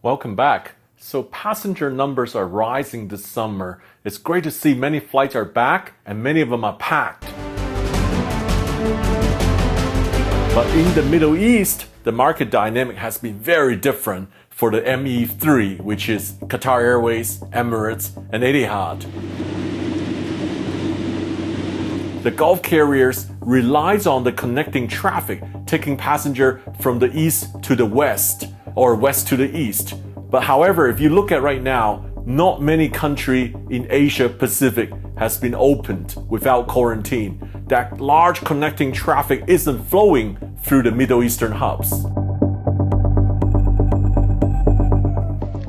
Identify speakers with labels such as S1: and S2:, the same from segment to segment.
S1: Welcome back. So passenger numbers are rising this summer. It's great to see many flights are back and many of them are packed. But in the Middle East, the market dynamic has been very different for the ME3, which is Qatar Airways, Emirates, and Etihad. The Gulf carriers relies on the connecting traffic, taking passenger from the east to the west or west to the east. But however, if you look at right now, not many countries in Asia Pacific has been opened without quarantine. That large connecting traffic isn't flowing through the Middle Eastern hubs.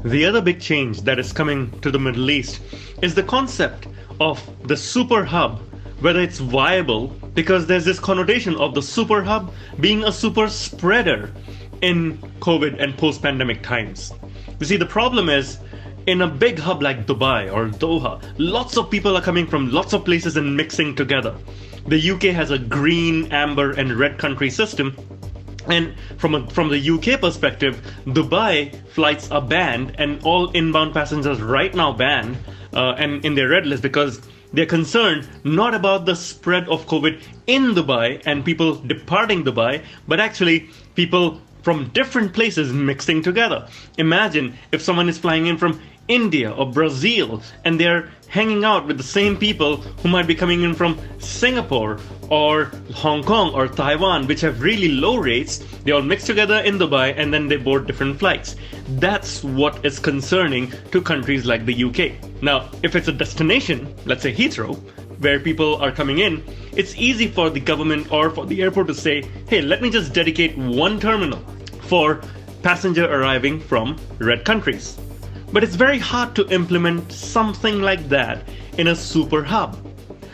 S2: The other big change that is coming to the Middle East is the concept of the super hub, whether it's viable, because there's this connotation of the super hub being a super spreader in COVID and post-pandemic times. You see, the problem is, in a big hub like Dubai or Doha, lots of people are coming from lots of places and mixing together. The UK has a green, amber, and red country system. And from the UK perspective, Dubai flights are banned and all inbound passengers right now banned and in their red list because they're concerned not about the spread of COVID in Dubai and people departing Dubai, but actually people from different places mixing together. Imagine if someone is flying in from India or Brazil and they're hanging out with the same people who might be coming in from Singapore or Hong Kong or Taiwan, which have really low rates. They all mix together in Dubai and then they board different flights. That's what is concerning to countries like the UK. Now, if it's a destination, let's say Heathrow, where people are coming in, it's easy for the government or for the airport to say, hey, let me just dedicate one terminal for passenger arriving from red countries. But it's very hard to implement something like that in a super hub.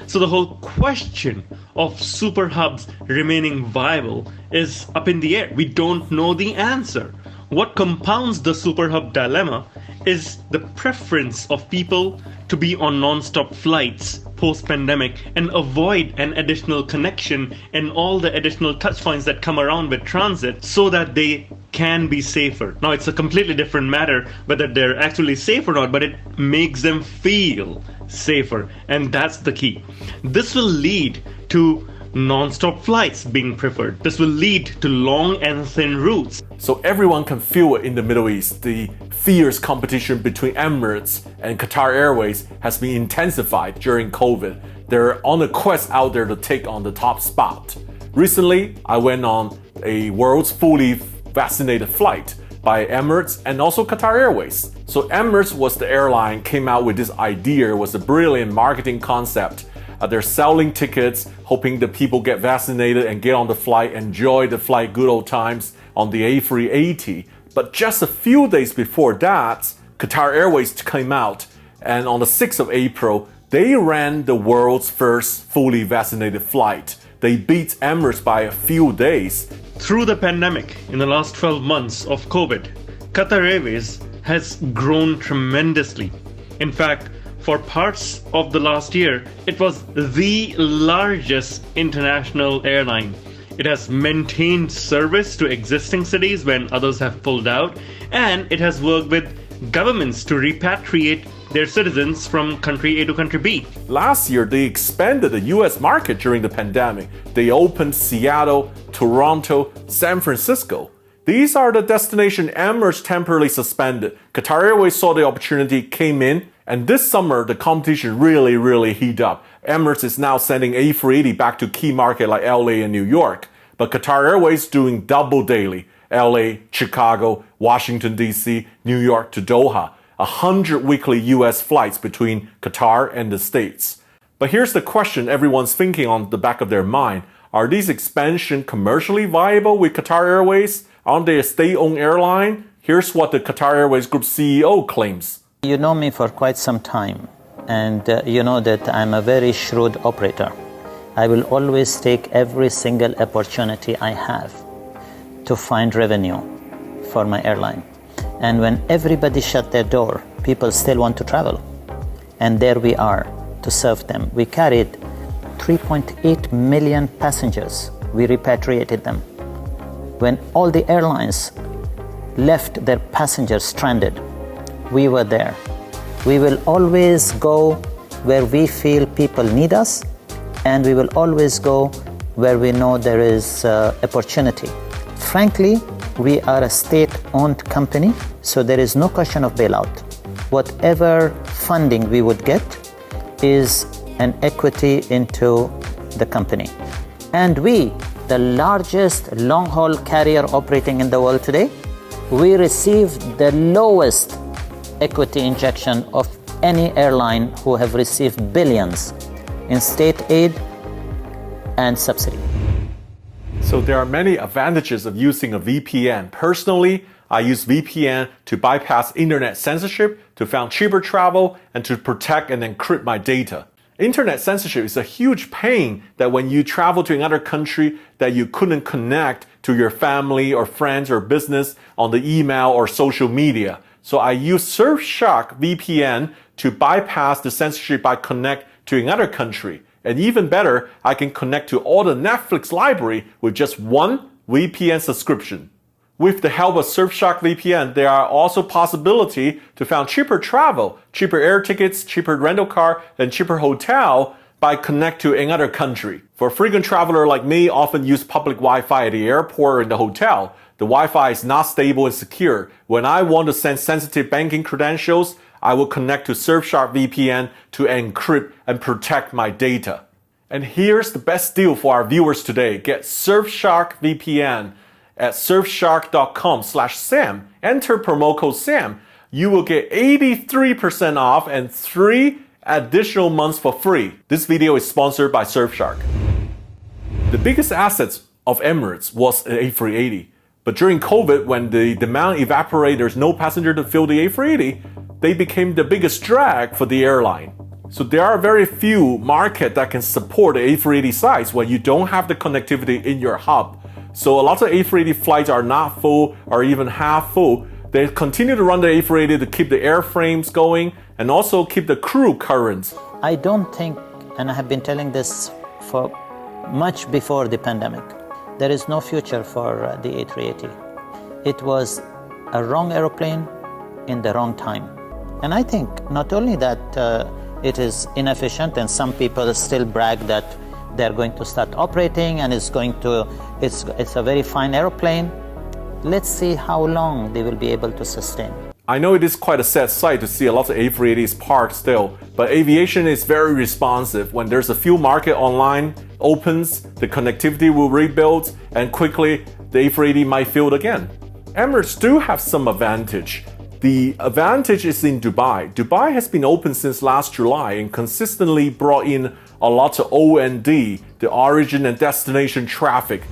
S2: So the whole question of super hubs remaining viable is up in the air. We don't know the answer. What compounds the super hub dilemma is the preference of people to be on non-stop flights post-pandemic and avoid an additional connection and all the additional touch points that come around with transit so that they can be safer. Now, it's a completely different matter whether they're actually safe or not, but it makes them feel safer, and that's the key. This will lead to non-stop flights being preferred. This will lead to long and thin routes.
S1: So everyone can feel it in the Middle East. The fierce competition between Emirates and Qatar Airways has been intensified during COVID. They're on a quest out there to take on the top spot. Recently, I went on a world's fully vaccinated flight by Emirates and also Qatar Airways. So Emirates was the airline, came out with this idea. It was a brilliant marketing concept. They're selling tickets, hoping that people get vaccinated and get on the flight, enjoy the flight, good old times on the A380. But just a few days before that, Qatar Airways came out, and on the 6th of April, they ran the world's first fully vaccinated flight. They beat Emirates by a few days.
S2: Through the pandemic, in the last 12 months of COVID, Qatar Airways has grown tremendously. In fact, for parts of the last year, it was the largest international airline. It has maintained service to existing cities when others have pulled out, and it has worked with governments to repatriate their citizens from country A to country B.
S1: Last year, they expanded the US market during the pandemic. They opened Seattle, Toronto, San Francisco. These are the destinations Emirates temporarily suspended. Qatar Airways saw the opportunity, came in, and this summer the competition really heated up. Emirates is now sending A380 back to key markets like LA and New York. But Qatar Airways doing double daily. LA, Chicago, Washington DC, New York to Doha. 100 weekly US flights between Qatar and the States. But here's the question everyone's thinking on the back of their mind. Are these expansions commercially viable with Qatar Airways? Aren't they a state-owned airline? Here's what the Qatar Airways Group CEO claims.
S3: You know me for quite some time, and you know that I'm a very shrewd operator. I will always take every single opportunity I have to find revenue for my airline. And when everybody shut their door, people still want to travel. And there we are to serve them. We carried 3.8 million passengers. We repatriated them. When all the airlines left their passengers stranded. We were there. We will always go where we feel people need us, and we will always go where we know there is opportunity. Frankly, we are a state-owned company, so there is no question of bailout. Whatever funding we would get is an equity into the company. And we, the largest long-haul carrier operating in the world today, we received the lowest equity injection of any airline who have received billions in state aid and subsidy.
S1: So there are many advantages of using a VPN. Personally, I use VPN to bypass internet censorship, to find cheaper travel, and to protect and encrypt my data. Internet censorship is a huge pain that when you travel to another country that you couldn't connect to your family or friends or business on the email or social media. So I use Surfshark VPN to bypass the censorship by connect to another country. And even better, I can connect to all the Netflix library with just one VPN subscription. With the help of Surfshark VPN, there are also possibility to find cheaper travel, cheaper air tickets, cheaper rental car, and cheaper hotel by connect to another country. For a frequent traveler like me, often use public Wi-Fi at the airport or in the hotel. The Wi-Fi is not stable and secure. When I want to send sensitive banking credentials, I will connect to Surfshark VPN to encrypt and protect my data. And here's the best deal for our viewers today. Get Surfshark VPN at surfshark.com/Sam. Enter promo code SAM. You will get 83% off and 3 additional months for free. This video is sponsored by Surfshark. The biggest assets of Emirates was the A380. But during COVID, when the demand evaporated, there's no passenger to fill the A380, they became the biggest drag for the airline. So there are very few markets that can support the A380 size when you don't have the connectivity in your hub. So a lot of A380 flights are not full or even half full. They continue to run the A380 to keep the airframes going and also keep the crew current.
S3: I don't think, and I have been telling this for much before the pandemic, there is no future for the A380. It was a wrong aeroplane in the wrong time. And I think not only that it is inefficient, and some people still brag that they're going to start operating and it's a very fine aeroplane. Let's see how long they will be able to sustain.
S1: I know it is quite a sad sight to see a lot of A380s parked still, but aviation is very responsive. When there's a fuel market online opens, the connectivity will rebuild, and quickly the A380 might fill again. Emirates do have some advantage. The advantage is in Dubai. Dubai has been open since last July and consistently brought in a lot of O&D, the origin and destination traffic.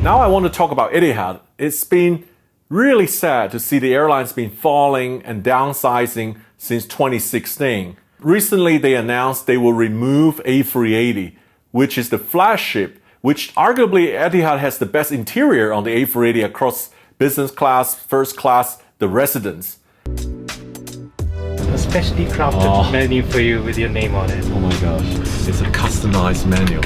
S1: Now I want to talk about Etihad. It's been really sad to see the airlines been falling and downsizing since 2016. Recently they announced they will remove A380, which is the flagship, which arguably Etihad has the best interior on the A380 across business class, first class, the residence.
S4: A specially crafted menu for you with your name on it.
S1: Oh my gosh, it's a customized menu.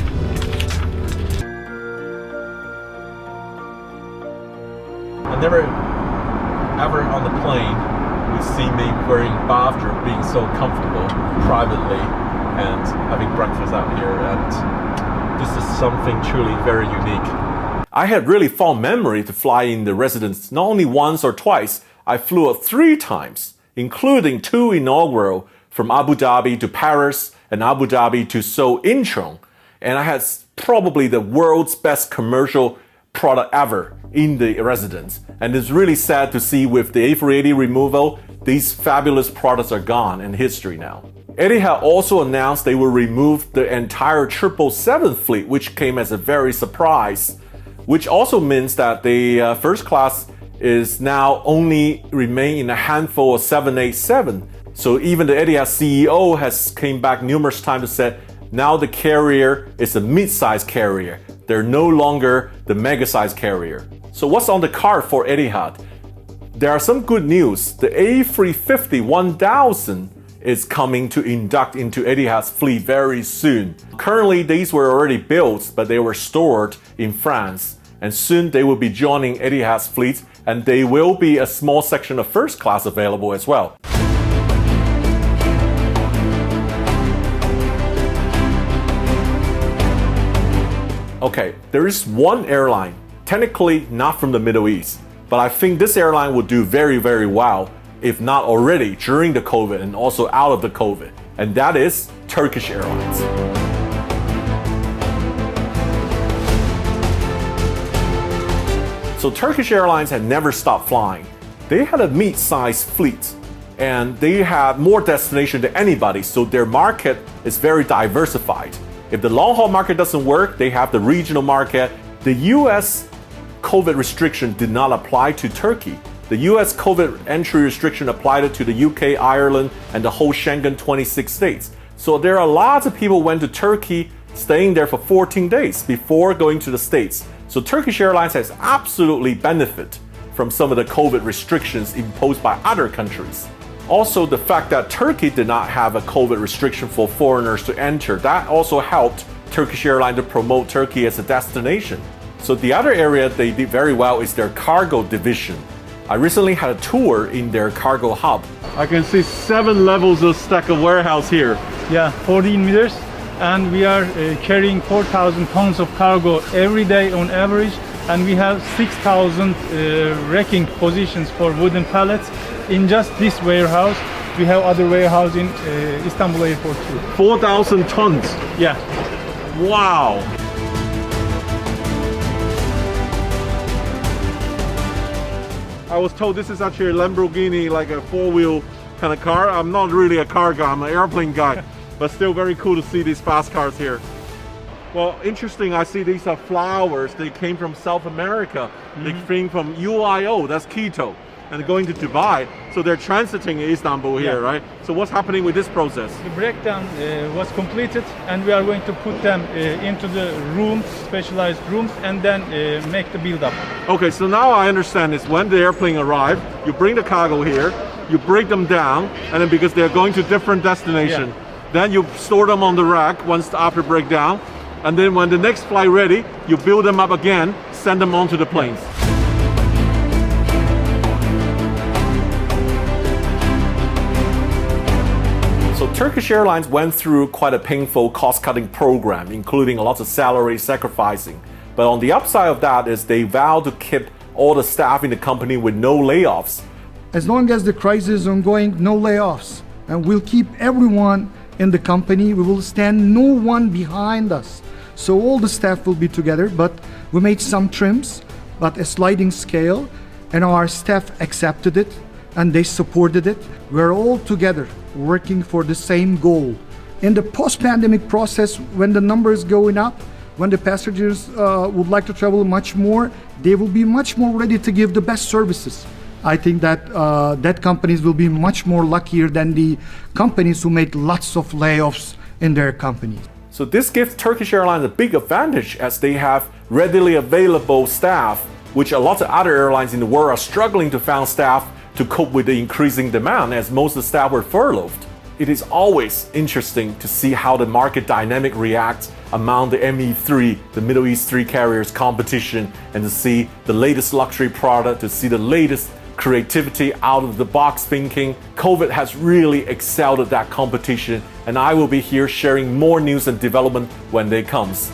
S1: I never ever on the plane would see me wearing bathrobe, being so comfortable privately and having breakfast out here, and this is something truly very unique. I had really fond memory to fly in the residence, not only once or twice. I flew it 3 times, including 2 inaugural from Abu Dhabi to Paris and Abu Dhabi to Seoul Incheon. And I had probably the world's best commercial product ever in the residence. And it's really sad to see with the A380 removal, these fabulous products are gone in history now. Etihad also announced they will remove the entire 777 fleet, which came as a very surprise, which also means that the first class is now only remain in a handful of 787. So even the Etihad CEO has came back numerous times to say, now the carrier is a mid-size carrier. They're no longer the mega-size carrier. So what's on the card for Etihad? There are some good news. The A350-1000 is coming to induct into Etihad's fleet very soon. Currently, these were already built, but they were stored in France. And soon they will be joining Etihad's fleet and there will be a small section of first class available as well. Okay, there is one airline, technically not from the Middle East, but I think this airline will do very, very well, if not already during the COVID and also out of the COVID, and that is Turkish Airlines. So Turkish Airlines had never stopped flying. They had a mid-sized fleet and they had more destinations than anybody, so their market is very diversified. If the long-haul market doesn't work, they have the regional market. The US COVID restriction did not apply to Turkey. The US COVID entry restriction applied to the UK, Ireland, and the whole Schengen 26 states. So there are lots of people who went to Turkey, staying there for 14 days before going to the States. So Turkish Airlines has absolutely benefited from some of the COVID restrictions imposed by other countries. Also, the fact that Turkey did not have a COVID restriction for foreigners to enter, that also helped Turkish Airlines to promote Turkey as a destination. So the other area they did very well is their cargo division. I recently had a tour in their cargo hub. I can see 7 levels of stack of warehouse here.
S5: Yeah, 14 meters, and we are carrying 4,000 tons of cargo every day on average, and we have 6,000 racking positions for wooden pallets in just this warehouse. We have other warehouse in Istanbul airport too.
S1: 4,000 tons?
S5: Yeah.
S1: Wow! I was told this is actually a Lamborghini, like a 4-wheel kind of car. I'm not really a car guy, I'm an airplane guy, but still very cool to see these fast cars here. Well, interesting, I see these are flowers. They came from South America. They came from UIO, that's Quito, and going to Dubai. So they're transiting in Istanbul here, right? So what's happening with this process?
S5: The breakdown was completed, and we are going to put them into the rooms, specialized rooms, and then make the build up.
S1: Okay, so now I understand is when the airplane arrives, you bring the cargo here, you break them down, and then because they're going to different destinations, then you store them on the rack once after breakdown, and then when the next flight ready, you build them up again, send them onto the planes. So Turkish Airlines went through quite a painful cost-cutting program, including a lot of salary sacrificing. But on the upside of that is they vowed to keep all the staff in the company with no layoffs.
S6: As long as the crisis is ongoing, no layoffs. And we'll keep everyone in the company. We will stand no one behind us. So all the staff will be together, but we made some trims, but a sliding scale, and our staff accepted it and they supported it. We're all together working for the same goal. In the post-pandemic process, when the numbers going up, when the passengers would like to travel much more, they will be much more ready to give the best services. I think that that companies will be much more luckier than the companies who made lots of layoffs in their companies.
S1: So this gives Turkish Airlines a big advantage as they have readily available staff, which a lot of other airlines in the world are struggling to find staff to cope with the increasing demand as most of the staff were furloughed. It is always interesting to see how the market dynamic reacts among the ME3, the Middle East 3 carriers competition, and to see the latest luxury product, to see the latest creativity, out of the box thinking. COVID has really excelled at that competition, and I will be here sharing more news and development when they comes.